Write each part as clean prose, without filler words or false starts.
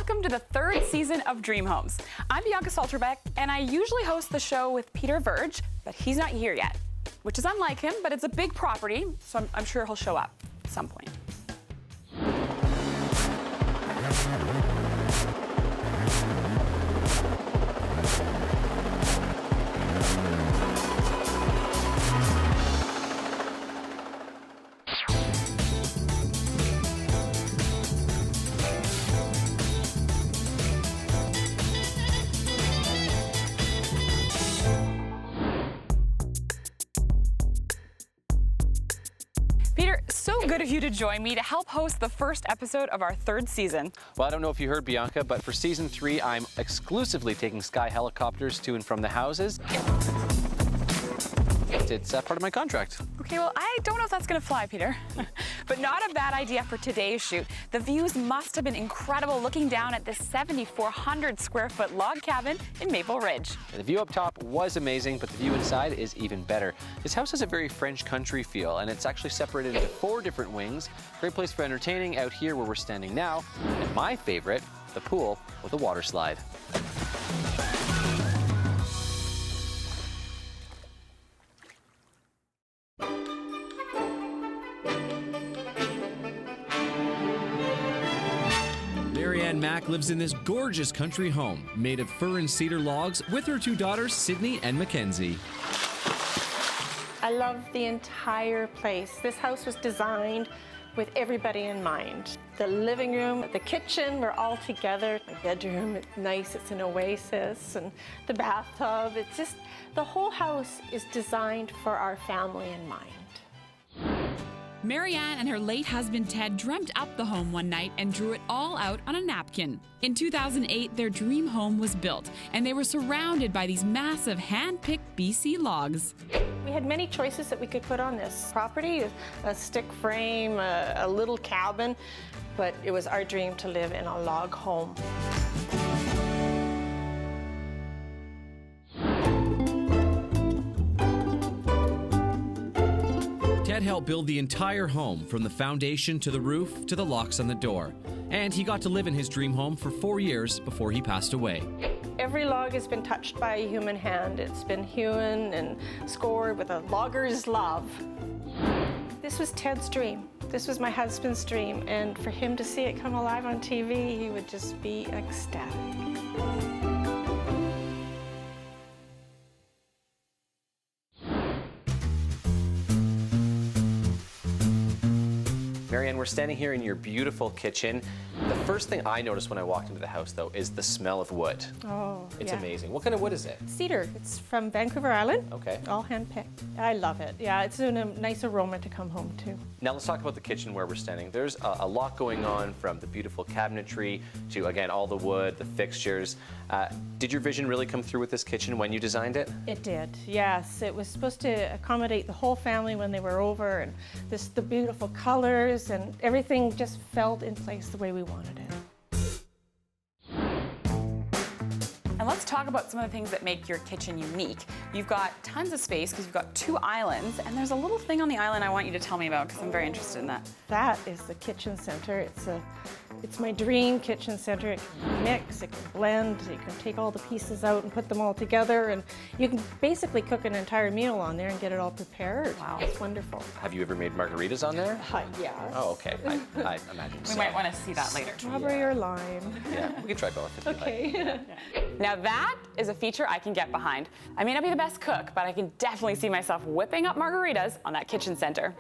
Welcome to the third season of Dream Homes. I'm Bianca Solterbeck, and I usually host the show with Peter Verge, but he's not here yet, which is unlike him, but it's a big property, so I'm sure he'll show up at some point. Peter, so good of you to join me to help host the first episode of our third season. Well, I don't know if you heard, Bianca, but for season 3, I'm exclusively taking Sky helicopters to and from the houses. It's part of my contract. Okay, well, I don't know if that's gonna fly, Peter. But not a bad idea for today's shoot. The views must have been incredible looking down at this 7,400 square foot log cabin in Maple Ridge. The view up top was amazing, but the view inside is even better. This house has a very French country feel, and it's actually separated into 4 different wings. Great place for entertaining out here where we're standing now. And my favorite, the pool with a water slide. Mac lives in this gorgeous country home made of fir and cedar logs with her 2 daughters, Sydney and Mackenzie. I love the entire place. This house was designed with everybody in mind. The living room, the kitchen, we're all together. My bedroom, it's nice, it's an oasis, and the bathtub. It's just, the whole house is designed for our family in mind. Marianne and her late husband Ted dreamt up the home one night and drew it all out on a napkin. In 2008, their dream home was built, and they were surrounded by these massive hand-picked BC logs. We had many choices that we could put on this property, a stick frame, a little cabin, but it was our dream to live in a log home. Ted helped build the entire home, from the foundation to the roof to the locks on the door. And he got to live in his dream home for 4 years before he passed away. Every log has been touched by a human hand. It's been hewn and scored with a logger's love. This was Ted's dream. This was my husband's dream. And for him to see it come alive on TV, he would just be ecstatic. Marianne, we're standing here in your beautiful kitchen. The first thing I noticed when I walked into the house, though, is the smell of wood. Oh, It's yeah. amazing. What kind of wood is it? Cedar. It's from Vancouver Island. Okay. All hand-picked. I love it. Yeah, it's a nice aroma to come home to. Now let's talk about the kitchen where we're standing. There's a lot going on, from the beautiful cabinetry to, again, all the wood, the fixtures. Did your vision really come through with this kitchen when you designed it? It did, yes. It was supposed to accommodate the whole family when they were over, and the beautiful colors, and everything just fell in place the way we wanted it. And let's talk about some of the things that make your kitchen unique. You've got tons of space because you've got 2 islands, and there's a little thing on the island I want you to tell me about because I'm very interested in that. That is the kitchen center. It's my dream kitchen center. It can mix, it can blend, you can take all the pieces out and put them all together, and you can basically cook an entire meal on there and get it all prepared. Wow. It's wonderful. Have you ever made margaritas on there? Yeah. Oh, okay. I imagine so. We might want to see that later. Strawberry or lime. Yeah, we could try both if you like. Okay. Now that is a feature I can get behind. I may not be the best cook, but I can definitely see myself whipping up margaritas on that kitchen center.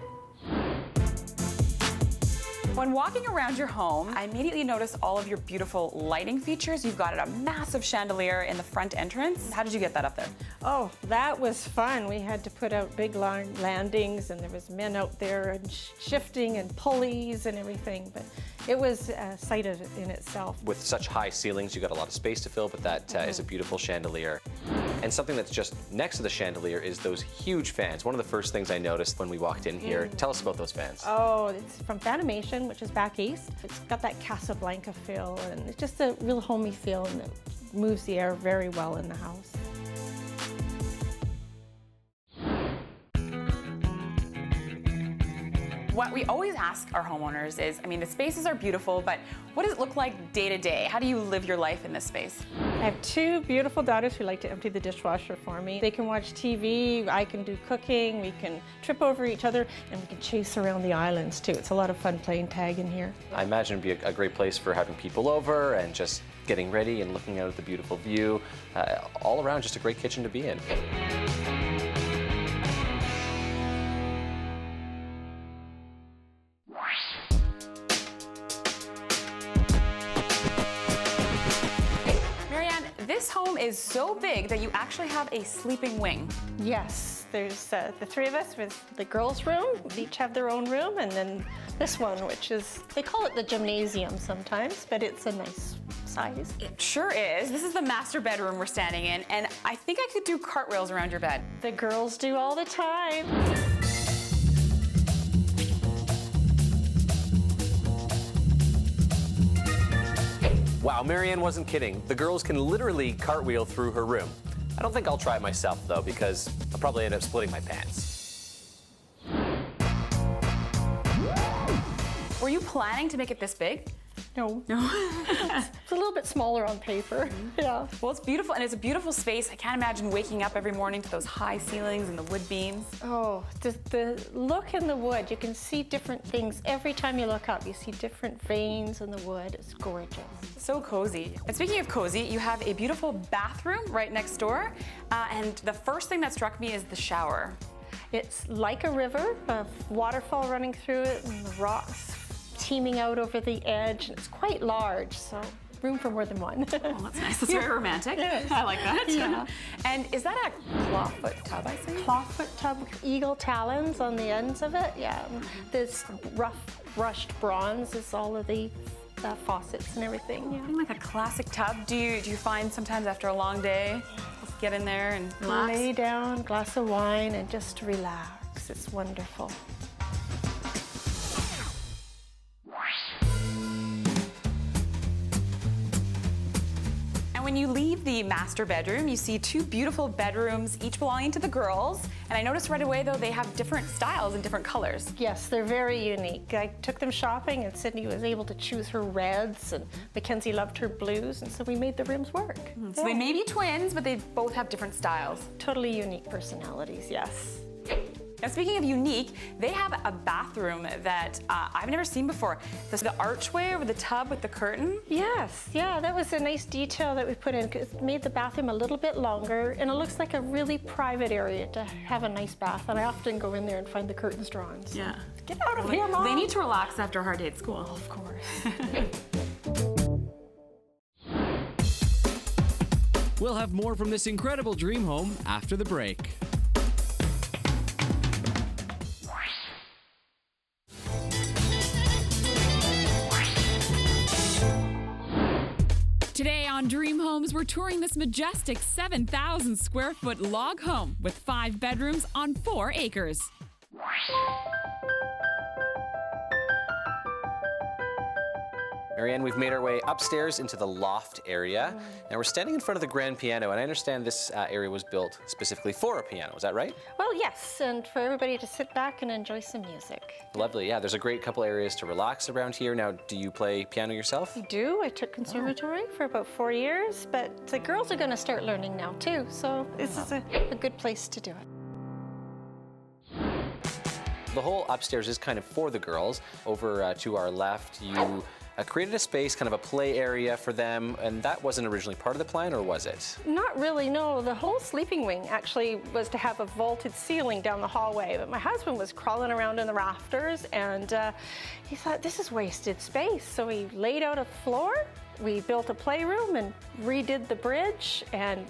When walking around your home, I immediately noticed all of your beautiful lighting features. You've got a massive chandelier in the front entrance. How did you get that up there? Oh, that was fun. We had to put out big landings, and there was men out there and shifting and pulleys and everything, but it was a sight in itself. With such high ceilings, you got a lot of space to fill, but that is a beautiful chandelier. And something that's just next to the chandelier is those huge fans. One of the first things I noticed when we walked in here. Tell us about those fans. Oh, it's from Fanimation, which is back east. It's got that Casablanca feel, and it's just a real homey feel, and it moves the air very well in the house. What we always ask our homeowners is, I mean, the spaces are beautiful, but what does it look like day to day? How do you live your life in this space? I have two beautiful daughters who like to empty the dishwasher for me. They can watch TV, I can do cooking, we can trip over each other, and we can chase around the islands too. It's a lot of fun playing tag in here. I imagine it'd be a great place for having people over and just getting ready and looking out at the beautiful view. All around, just a great kitchen to be in. This home is so big that you actually have a sleeping wing. Yes, there's the three of us with the girls' room. We each have their own room, and then this one, which is, they call it the gymnasium sometimes, but it's a nice size. It sure is. This is the master bedroom we're standing in, and I think I could do cartwheels around your bed. The girls do all the time. Wow, Marianne wasn't kidding. The girls can literally cartwheel through her room. I don't think I'll try it myself, though, because I'll probably end up splitting my pants. Were you planning to make it this big? No. It's a little bit smaller on paper. Yeah. Well, it's beautiful, and it's a beautiful space. I can't imagine waking up every morning to those high ceilings and the wood beams. Oh, the look in the wood, you can see different things. Every time you look up, you see different veins in the wood. It's gorgeous. So cozy. And speaking of cozy, you have a beautiful bathroom right next door, and the first thing that struck me is the shower. It's like a river, a waterfall running through it, and the rocks teeming out over the edge, and it's quite large, so room for more than one. Oh, that's nice. That's very romantic. Yes. I like that. Yeah. And is that a clawfoot tub, I think? Clawfoot tub with eagle talons on the ends of it, yeah. This rough brushed bronze is all of the faucets and everything, yeah. Like a classic tub. Do you find sometimes after a long day, just get in there and relax? Lay down, glass of wine, and just relax. It's wonderful. And when you leave the master bedroom, you see two beautiful bedrooms, each belonging to the girls. And I noticed right away, though, they have different styles and different colors. Yes, they're very unique. I took them shopping, and Sydney was able to choose her reds, and Mackenzie loved her blues, and so we made the rooms work. So they may be twins, but they both have different styles. Totally unique personalities, yes. Now, speaking of unique, they have a bathroom that I've never seen before. The archway over the tub with the curtain. Yes, yeah, that was a nice detail that we put in. It made the bathroom a little bit longer, and it looks like a really private area to have a nice bath. And I often go in there and find the curtains drawn. So. Yeah. Get out of here, Mom. They need to relax after a hard day at school. Of course. We'll have more from this incredible dream home after the break. Today on Dream Homes, we're touring this majestic 7,000 square foot log home with 5 bedrooms on 4 acres. Marianne, we've made our way upstairs into the loft area. Now we're standing in front of the grand piano, and I understand this area was built specifically for a piano. Is that right? Well, yes, and for everybody to sit back and enjoy some music. Lovely. Yeah, there's a great couple areas to relax around here. Now, do you play piano yourself? I do. I took conservatory for about 4 years, but the girls are going to start learning now too, so this is a good place to do it. The whole upstairs is kind of for the girls. Over to our left, you created a space, kind of a play area for them, and that wasn't originally part of the plan, or was it? Not really, no. The whole sleeping wing actually was to have a vaulted ceiling down the hallway, but my husband was crawling around in the rafters, and he thought, this is wasted space. So he laid out a floor, we built a playroom and redid the bridge, and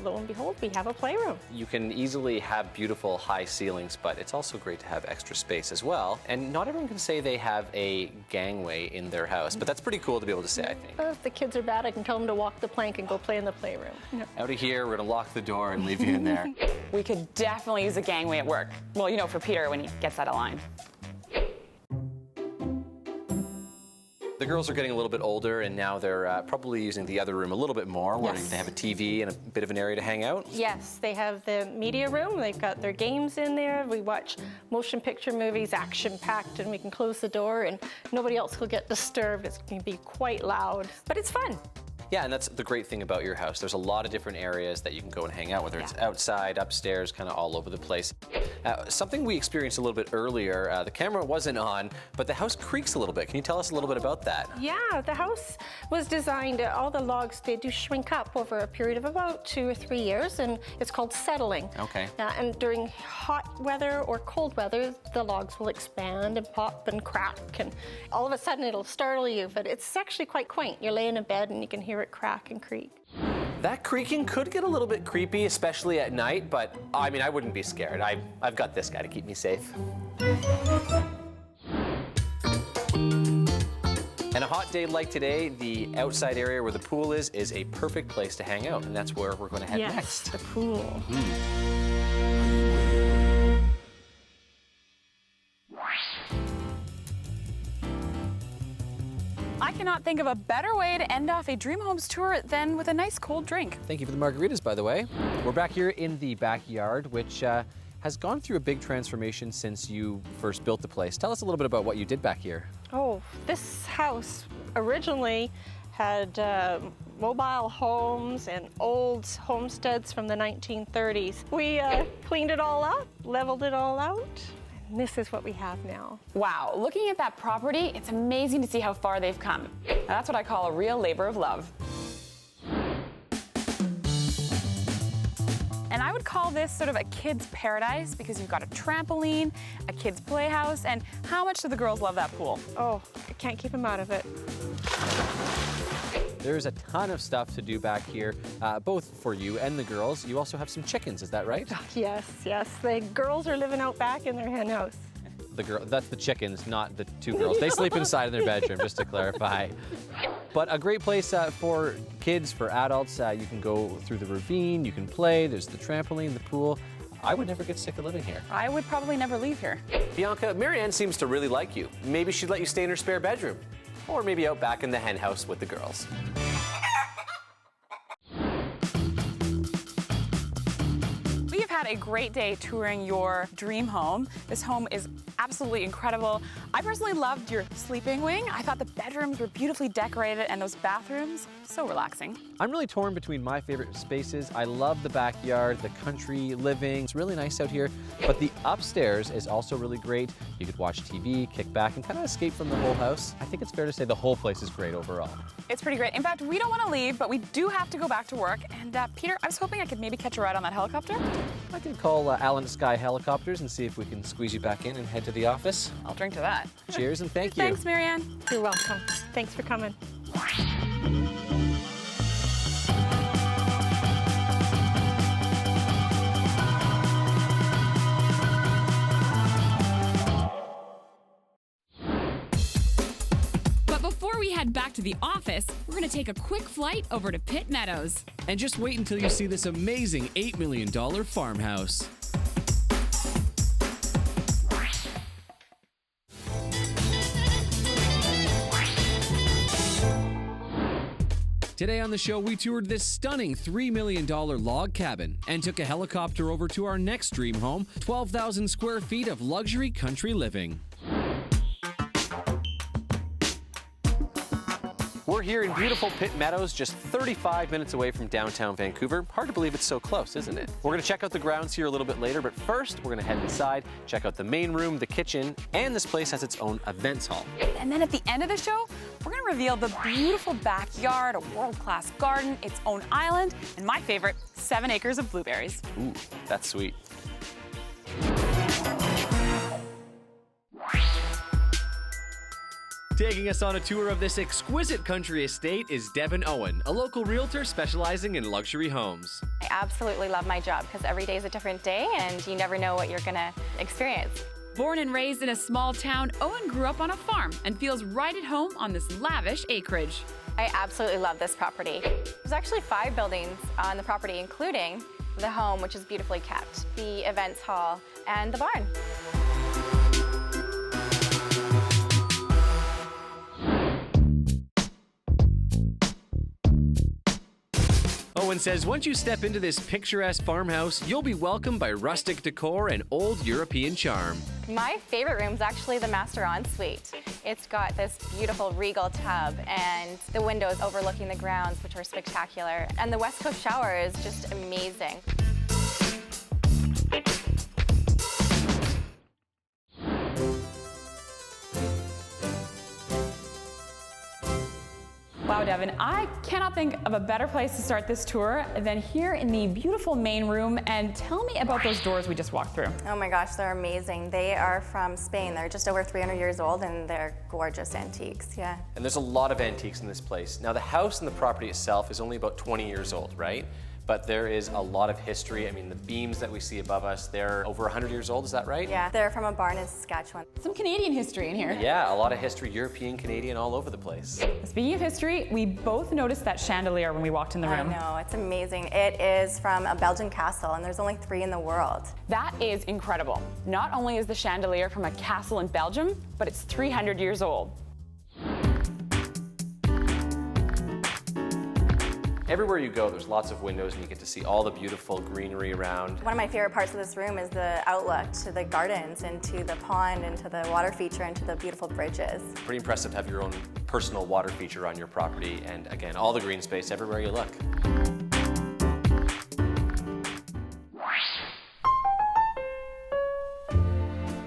lo and behold, we have a playroom. You can easily have beautiful high ceilings, but it's also great to have extra space as well. And not everyone can say they have a gangway in their house, but that's pretty cool to be able to say, I think. If the kids are bad, I can tell them to walk the plank and go play in the playroom. Out of here, we're gonna lock the door and leave you in there. We could definitely use a gangway at work. Well, you know, for Peter when he gets out of line. The girls are getting a little bit older, and now they're probably using the other room a little bit more, where Yes. they have a TV and a bit of an area to hang out. Yes, they have the media room. They've got their games in there. We watch motion picture movies, action-packed, and we can close the door and nobody else will get disturbed. It can be quite loud, but it's fun. Yeah, and that's the great thing about your house. There's a lot of different areas that you can go and hang out, whether it's outside, upstairs, kind of all over the place. Something we experienced a little bit earlier, the camera wasn't on, but the house creaks a little bit. Can you tell us a little bit about that? Yeah, the house was designed, all the logs, they do shrink up over a period of about 2 or 3 years, and it's called settling. Okay. And during hot weather or cold weather, the logs will expand and pop and crack, and all of a sudden it'll startle you, but it's actually quite quaint. You're laying in bed and you can hear it crack and creak. That creaking could get a little bit creepy, especially at night, but I mean, I wouldn't be scared. I've got this guy to keep me safe. And a hot day like today, the outside area where the pool is a perfect place to hang out, and that's where we're going to head next. The pool. I cannot think of a better way to end off a Dream Homes tour than with a nice cold drink. Thank you for the margaritas, by the way. We're back here in the backyard, which has gone through a big transformation since you first built the place. Tell us a little bit about what you did back here. Oh, this house originally had mobile homes and old homesteads from the 1930s. We cleaned it all up, leveled it all out, and this is what we have now. Wow, looking at that property, it's amazing to see how far they've come. Now, that's what I call a real labor of love. And I would call this sort of a kid's paradise because you've got a trampoline, a kid's playhouse, and how much do the girls love that pool? Oh, I can't keep them out of it. There's a ton of stuff to do back here, both for you and the girls. You also have some chickens, is that right? Yes, yes. The girls are living out back in their hen house. That's the chickens, not the two girls. They sleep inside in their bedroom, just to clarify. But a great place for kids, for adults. You can go through the ravine, you can play, there's the trampoline, the pool. I would never get sick of living here. I would probably never leave here. Bianca, Marianne seems to really like you. Maybe she'd let you stay in her spare bedroom. Or maybe out back in the hen house with the girls. We have had a great day touring your dream home. This home is absolutely incredible. I personally loved your sleeping wing. I thought the bedrooms were beautifully decorated and those bathrooms, so relaxing. I'm really torn between my favorite spaces. I love the backyard, the country living. It's really nice out here, but the upstairs is also really great. You could watch TV, kick back, and kind of escape from the whole house. I think it's fair to say the whole place is great overall. It's pretty great. In fact, we don't want to leave, but we do have to go back to work. And Peter, I was hoping I could maybe catch a ride on that helicopter. I can call Allen Sky Helicopters and see if we can squeeze you back in and head to the office. I'll drink to that. Cheers and thank you. Thanks, Marianne. You're welcome. Thanks for coming. But before we head back to the office, we're going to take a quick flight over to Pitt Meadows. And just wait until you see this amazing $8 million farmhouse. Today on the show, we toured this stunning $3 million log cabin and took a helicopter over to our next dream home, 12,000 square feet of luxury country living. We're here in beautiful Pitt Meadows, just 35 minutes away from downtown Vancouver. Hard to believe it's so close, isn't it? We're going to check out the grounds here a little bit later, but first we're going to head inside, check out the main room, the kitchen, and this place has its own events hall. And then at the end of the show, we're going to reveal the beautiful backyard, a world-class garden, its own island, and my favorite, 7 acres of blueberries. Ooh, that's sweet. Taking us on a tour of this exquisite country estate is Devin Owen, a local realtor specializing in luxury homes. I absolutely love my job because every day is a different day and you never know what you're gonna experience. Born and raised in a small town, Owen grew up on a farm and feels right at home on this lavish acreage. I absolutely love this property. There's actually 5 buildings on the property, including the home, which is beautifully kept, the events hall, and the barn. Owen says once you step into this picturesque farmhouse, you'll be welcomed by rustic decor and old European charm. My favorite room is actually the master ensuite. It's got this beautiful regal tub and the windows overlooking the grounds, which are spectacular. And the West Coast shower is just amazing. Wow, Devin, I cannot think of a better place to start this tour than here in the beautiful main room. And tell me about those doors we just walked through. Oh my gosh, they're amazing. They are from Spain. They're just over 300 years old and they're gorgeous antiques, yeah. And there's a lot of antiques in this place. Now the house and the property itself is only about 20 years old, right? But there is a lot of history. I mean, the beams that we see above us, they're over 100 years old, is that right? Yeah, they're from a barn in Saskatchewan. Some Canadian history in here. Yeah, a lot of history, European, Canadian, all over the place. Speaking of history, we both noticed that chandelier when we walked in the room. I know, it's amazing. It is from a Belgian castle and there's only 3 in the world. That is incredible. Not only is the chandelier from a castle in Belgium, but it's 300 years old. Everywhere you go, there's lots of windows and you get to see all the beautiful greenery around. One of my favorite parts of this room is the outlook to the gardens and to the pond and to the water feature and to the beautiful bridges. Pretty impressive to have your own personal water feature on your property, and again, all the green space everywhere you look.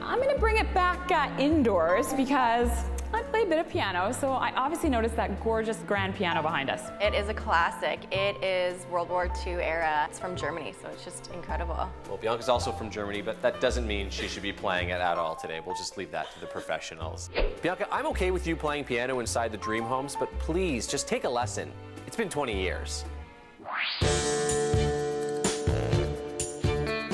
I'm gonna bring it back indoors because I play a bit of piano, so I obviously noticed that gorgeous grand piano behind us. It is a classic. It is World War II era. It's from Germany, so it's just incredible. Well, Bianca's also from Germany, but that doesn't mean she should be playing it at all today. We'll just leave that to the professionals. Bianca, I'm okay with you playing piano inside the dream homes, but please just take a lesson. It's been 20 years.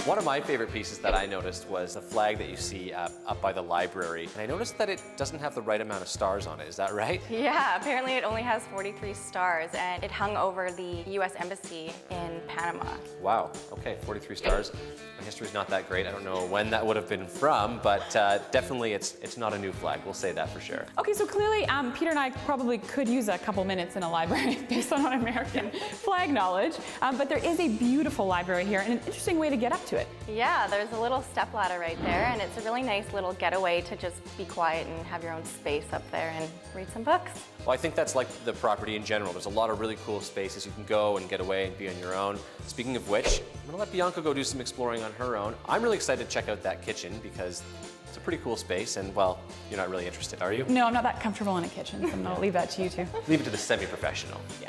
One of my favorite pieces that I noticed was a flag that you see up by the library. And I noticed that it doesn't have the right amount of stars on it. Is that right? Yeah, apparently it only has 43 stars and it hung over the U.S. Embassy in Panama. Wow, okay, 43 stars. My history's not that great. I don't know when that would have been from, but definitely it's not a new flag. We'll say that for sure. Okay, so clearly Peter and I probably could use a couple minutes in a library based on our American flag knowledge, but there is a beautiful library here and an interesting way to get up to it. Yeah, there's a little stepladder right there, and it's a really nice little getaway to just be quiet and have your own space up there and read some books. Well, I think that's like the property in general. There's a lot of really cool spaces you can go and get away and be on your own. Speaking of which, I'm gonna let Bianca go do some exploring on her own. I'm really excited to check out that kitchen because it's a pretty cool space, and well, you're not really interested, are you? No, I'm not that comfortable in a kitchen, so I'm gonna leave that to you two. Leave it to the semi-professional. Yeah.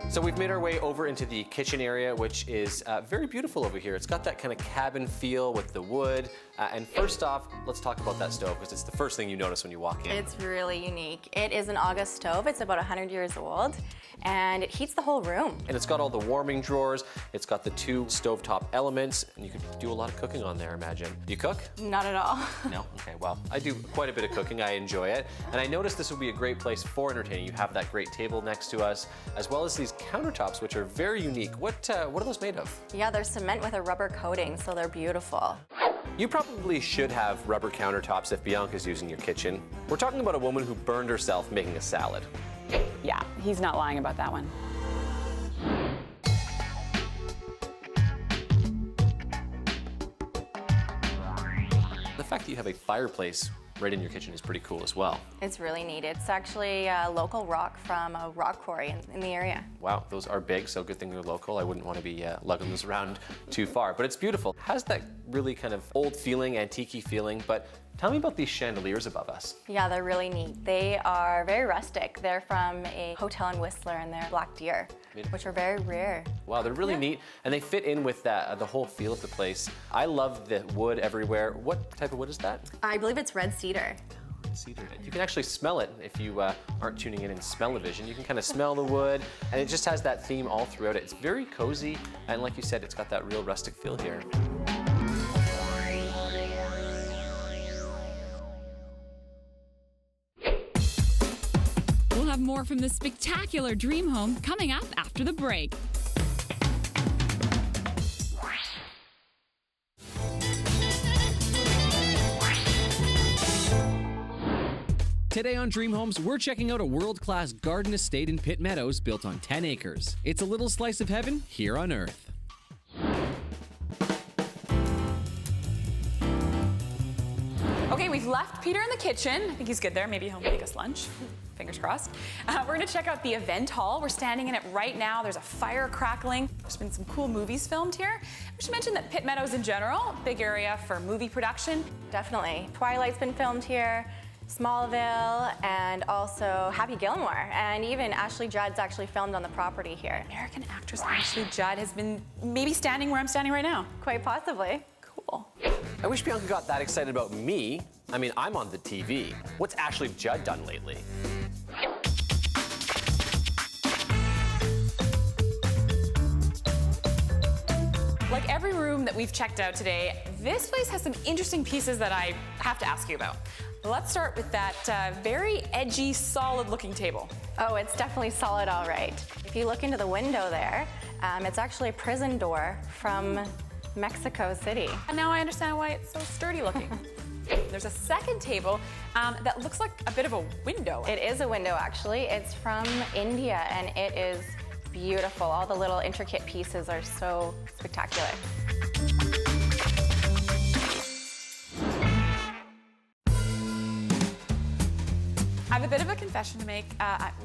So we've made our way over into the kitchen area, which is very beautiful over here. It's got that kind of cabin feel with the wood. And first off, let's talk about that stove, because it's the first thing you notice when you walk in. It's really unique. It is an August stove. It's about 100 years old, and it heats the whole room. And it's got all the warming drawers. It's got the 2 stovetop elements, and you could do a lot of cooking on there, I imagine. Do you cook? Not at all. No? Okay, well, I do quite a bit of cooking. I enjoy it. And I noticed this would be a great place for entertaining. You have that great table next to us, as well as these countertops, which are very unique. What are those made of? Yeah, they're cement with a rubber coating, so they're beautiful. You probably should have rubber countertops if Bianca's using your kitchen. We're talking about a woman who burned herself making a salad. Yeah, he's not lying about that one. The fact that you have a fireplace right in your kitchen is pretty cool as well. It's really neat. It's actually local rock from a rock quarry in the area. Wow, those are big, so good thing they're local. I wouldn't want to be lugging those around too far, but it's beautiful. Has that really kind of old feeling, antique-y feeling, but tell me about these chandeliers above us. Yeah, they're really neat. They are very rustic. They're from a hotel in Whistler, and they're black deer, which are very rare. Wow, they're really neat, and they fit in with that the whole feel of the place. I love the wood everywhere. What type of wood is that? I believe it's red cedar. Cedar. You can actually smell it if you aren't tuning in smell-o-vision. You can kind of smell the wood, and it just has that theme all throughout it. It's very cozy, and like you said, it's got that real rustic feel here. We'll have more from this spectacular dream home coming up after the break. Today on Dream Homes, we're checking out a world-class garden estate in Pitt Meadows built on 10 acres. It's a little slice of heaven here on Earth. Okay, we've left Peter in the kitchen. I think he's good there. Maybe he'll make us lunch. Fingers crossed. We're gonna check out the event hall. We're standing in it right now. There's a fire crackling. There's been some cool movies filmed here. We should mention that Pitt Meadows in general, big area for movie production. Definitely. Twilight's been filmed here, Smallville, and also Happy Gilmore. And even Ashley Judd's actually filmed on the property here. American actress Ashley Judd has been maybe standing where I'm standing right now. Quite possibly. Cool. I wish Bianca got that excited about me. I mean, I'm on the TV. What's Ashley Judd done lately? Like every room that we've checked out today, this place has some interesting pieces that I have to ask you about. Let's start with that very edgy, solid-looking table. Oh, it's definitely solid, all right. If you look into the window there, it's actually a prison door from Mexico City. And now I understand why it's so sturdy looking. There's a second table that looks like a bit of a window. It is a window, actually. It's from India, and it is beautiful. All the little intricate pieces are so spectacular. I have a bit of a confession to make.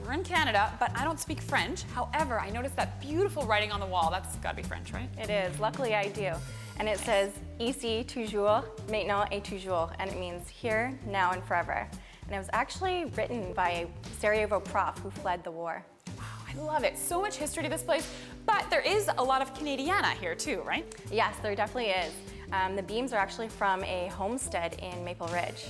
We're in Canada, but I don't speak French. However, I noticed that beautiful writing on the wall. That's gotta be French, right? It is. Luckily, I do. And it says, ici, toujours, maintenant et toujours. And it means here, now, and forever. And it was actually written by a Sarajevo prof who fled the war. Wow, I love it. So much history to this place. But there is a lot of Canadiana here too, right? Yes, there definitely is. The beams are actually from a homestead in Maple Ridge.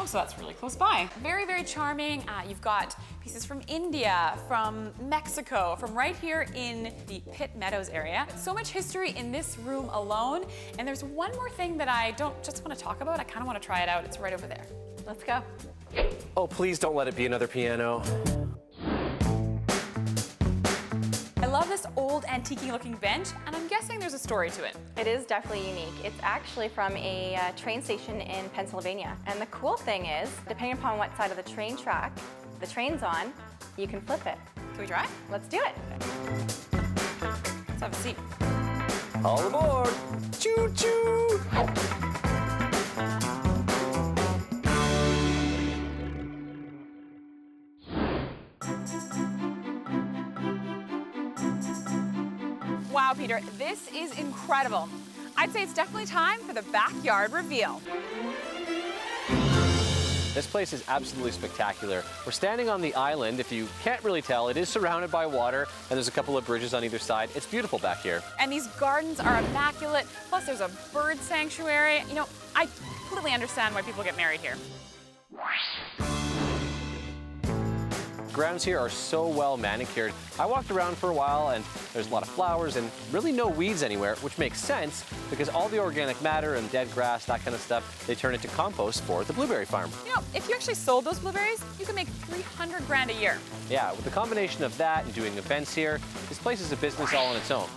Oh, so that's really close by. Very, very charming. You've got pieces from India, from Mexico, from right here in the Pitt Meadows area. So much history in this room alone. And there's one more thing that I don't just want to talk about. I kind of want to try it out. It's right over there. Let's go. Oh, please don't let it be another piano. I love this old antique-y looking bench, and I'm guessing there's a story to it. It is definitely unique. It's actually from a train station in Pennsylvania. And the cool thing is, depending upon what side of the train track the train's on, you can flip it. Can we try? Let's do it. Let's have a seat. All aboard! Choo-choo! Wow, Peter, this is incredible. I'd say it's definitely time for the backyard reveal. This place is absolutely spectacular. We're standing on the island. If you can't really tell, it is surrounded by water, and there's a couple of bridges on either side. It's beautiful back here. And these gardens are immaculate. Plus, there's a bird sanctuary. You know, I completely understand why people get married here. Grounds here are so well manicured. I walked around for a while and there's a lot of flowers and really no weeds anywhere, which makes sense because all the organic matter and dead grass, that kind of stuff, they turn into compost for the blueberry farm. You know, if you actually sold those blueberries, you could make 300 grand a year. Yeah, with the combination of that and doing events here, this place is a business all on its own.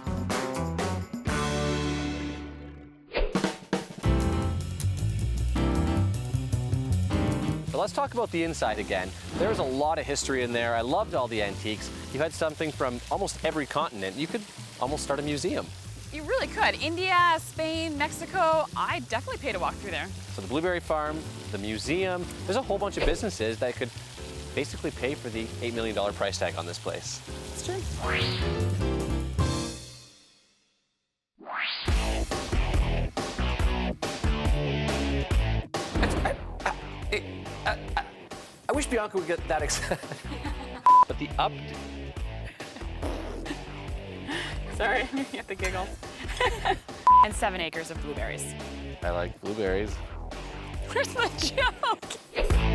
But let's talk about the inside again. There's a lot of history in there. I loved all the antiques. You had something from almost every continent. You could almost start a museum. You really could. India, Spain, Mexico. I'd definitely pay to walk through there. So the blueberry farm, the museum, there's a whole bunch of businesses that could basically pay for the $8 million price tag on this place. It's true. I wish Bianca would get that excited. But the up... Sorry, you get the giggles. And 7 acres of blueberries. I like blueberries. Where's the joke?